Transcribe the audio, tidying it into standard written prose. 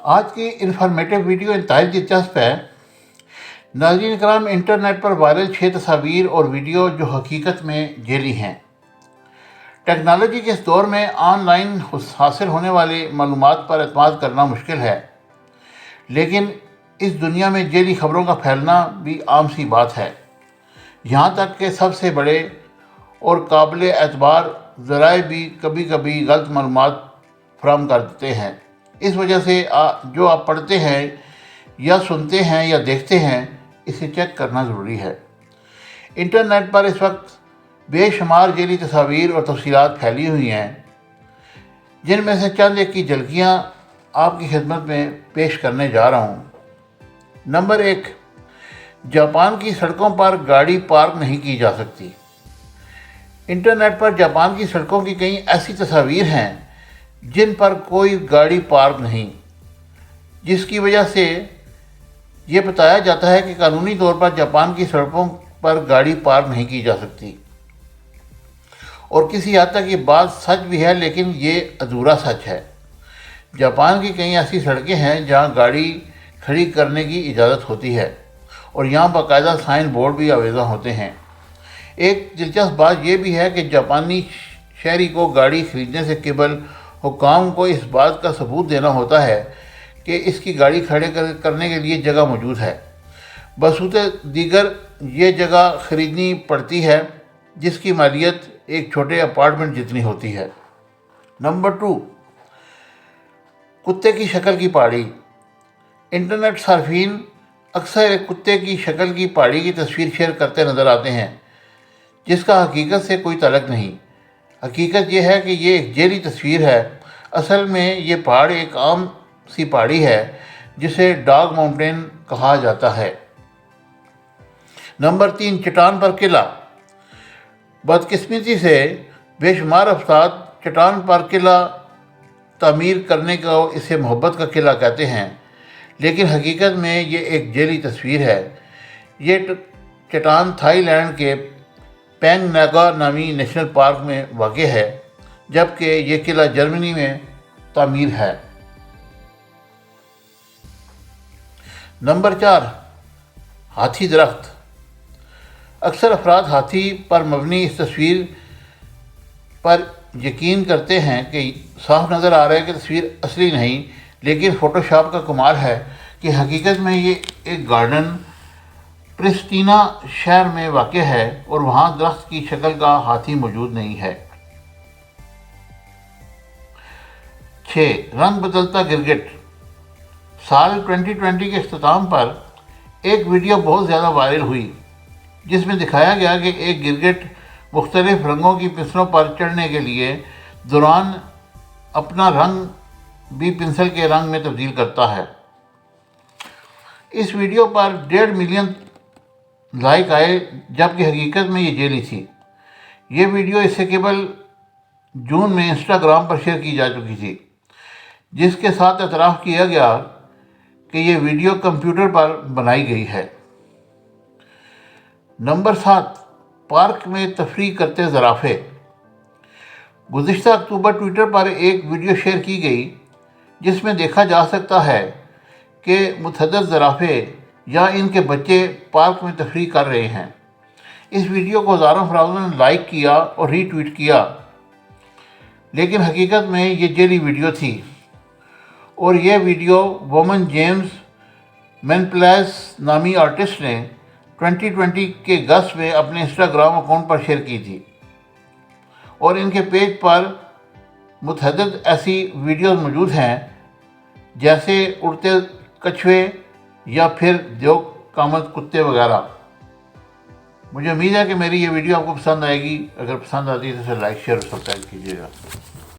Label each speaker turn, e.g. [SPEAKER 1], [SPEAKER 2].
[SPEAKER 1] آج کی informative video انتہائی دلچسپ ہے۔ ناظرین کرام، انٹرنیٹ پر وائرل 6 تصاویر اور ویڈیو جو حقیقت میں جعلی ہیں۔ ٹیکنالوجی کے اس دور میں آن لائن حاصل ہونے والی معلومات پر اعتماد کرنا مشکل ہے، لیکن اس دنیا میں جعلی خبروں کا پھیلنا بھی عام سی بات ہے۔ یہاں تک کہ سب سے بڑے اور قابل اعتبار ذرائع بھی کبھی کبھی غلط معلومات فراہم کر دیتے ہیں۔ اس وجہ سے جو آپ پڑھتے ہیں یا سنتے ہیں یا دیکھتے ہیں، اسے چیک کرنا ضروری ہے۔ انٹرنیٹ پر اس وقت بے شمار جعلی تصاویر اور تفصیلات پھیلی ہوئی ہیں، جن میں سے چند ایک کی جھلکیاں آپ کی خدمت میں پیش کرنے جا رہا ہوں۔ نمبر 1، جاپان کی سڑکوں پر گاڑی پارک نہیں کی جا سکتی۔ انٹرنیٹ پر جاپان کی سڑکوں کی کئی ایسی تصاویر ہیں جن پر کوئی گاڑی پارک نہیں، جس کی وجہ سے یہ بتایا جاتا ہے کہ قانونی طور پر جاپان کی سڑکوں پر گاڑی پارک نہیں کی جا سکتی۔ اور کسی حد تک یہ بات سچ بھی ہے، لیکن یہ ادھورا سچ ہے۔ جاپان کی کئی ایسی سڑکیں ہیں جہاں گاڑی کھڑی کرنے کی اجازت ہوتی ہے، اور یہاں باقاعدہ سائن بورڈ بھی آویزاں ہوتے ہیں۔ ایک دلچسپ بات یہ بھی ہے کہ جاپانی شہری کو گاڑی خریدنے سے قبل حکام کو اس بات کا ثبوت دینا ہوتا ہے کہ اس کی گاڑی کھڑے کرنے کے لیے جگہ موجود ہے۔ بصورت دیگر یہ جگہ خریدنی پڑتی ہے، جس کی مالیت ایک چھوٹے اپارٹمنٹ جتنی ہوتی ہے۔ نمبر 2، کتے کی شکل کی پہاڑی۔ انٹرنیٹ صارفین اکثر ایک کتے کی شکل کی پہاڑی کی تصویر شیئر کرتے نظر آتے ہیں، جس کا حقیقت سے کوئی تعلق نہیں۔ حقیقت یہ ہے کہ یہ ایک جعلی تصویر ہے۔ اصل میں یہ پہاڑ ایک عام سی پہاڑی ہے جسے ڈاگ ماؤنٹین کہا جاتا ہے۔ نمبر 3، چٹان پر قلعہ۔ بدقسمتی سے بے شمار افراد چٹان پر قلعہ تعمیر کرنے کو اسے محبت کا قلعہ کہتے ہیں، لیکن حقیقت میں یہ ایک جعلی تصویر ہے۔ یہ چٹان تھائی لینڈ کے پینگ ناگا نامی نیشنل پارک میں واقع ہے، جبکہ یہ قلعہ جرمنی میں تعمیر ہے۔ نمبر 4، ہاتھی درخت۔ اکثر افراد ہاتھی پر مبنی اس تصویر پر یقین کرتے ہیں کہ صاف نظر آ رہا ہے کہ تصویر اصلی نہیں، لیکن فوٹو شاپ کا کمال ہے کہ حقیقت میں یہ ایک گارڈن پرسٹینا شہر میں واقع ہے اور وہاں درخت کی شکل کا ہاتھی موجود نہیں ہے۔ 6، رنگ بدلتا گرگٹ۔ سال 2020 کے اختتام پر ایک ویڈیو بہت زیادہ وائرل ہوئی، جس میں دکھایا گیا کہ ایک گرگٹ مختلف رنگوں کی پنسلوں پر چڑھنے کے لیے دوران اپنا رنگ بھی پنسل کے رنگ میں تبدیل کرتا ہے۔ اس ویڈیو پر 1.5 ملین لائک آئے، جبکہ حقیقت میں یہ جعلی تھی۔ یہ ویڈیو اس سے قبل جون میں انسٹاگرام پر شیئر کی جا چکی تھی، جس کے ساتھ اعتراف کیا گیا کہ یہ ویڈیو کمپیوٹر پر بنائی گئی ہے۔ نمبر 7، پارک میں تفریح کرتے زرافے۔ گزشتہ اکتوبر ٹویٹر پر ایک ویڈیو شیئر کی گئی جس میں دیکھا جا سکتا ہے کہ متعدد زرافے یا ان کے بچے پارک میں تفریح کر رہے ہیں۔ اس ویڈیو کو ہزاروں افراد نے لائک کیا اور ری ٹویٹ کیا، لیکن حقیقت میں یہ جعلی ویڈیو تھی، اور یہ ویڈیو وومن جیمز مینپلیس نامی آرٹسٹ نے 2020 کے اگست میں اپنے انسٹاگرام اکاؤنٹ پر شیئر کی تھی، اور ان کے پیج پر متعدد ایسی ویڈیوز موجود ہیں جیسے اڑتے کچھوے یا پھر دیو قامت کتے وغیرہ۔ مجھے امید ہے کہ میری یہ ویڈیو آپ کو پسند آئے گی۔ اگر پسند آتی ہے تو اسے لائک، شیئر اور سبسکرائب کیجیے گا۔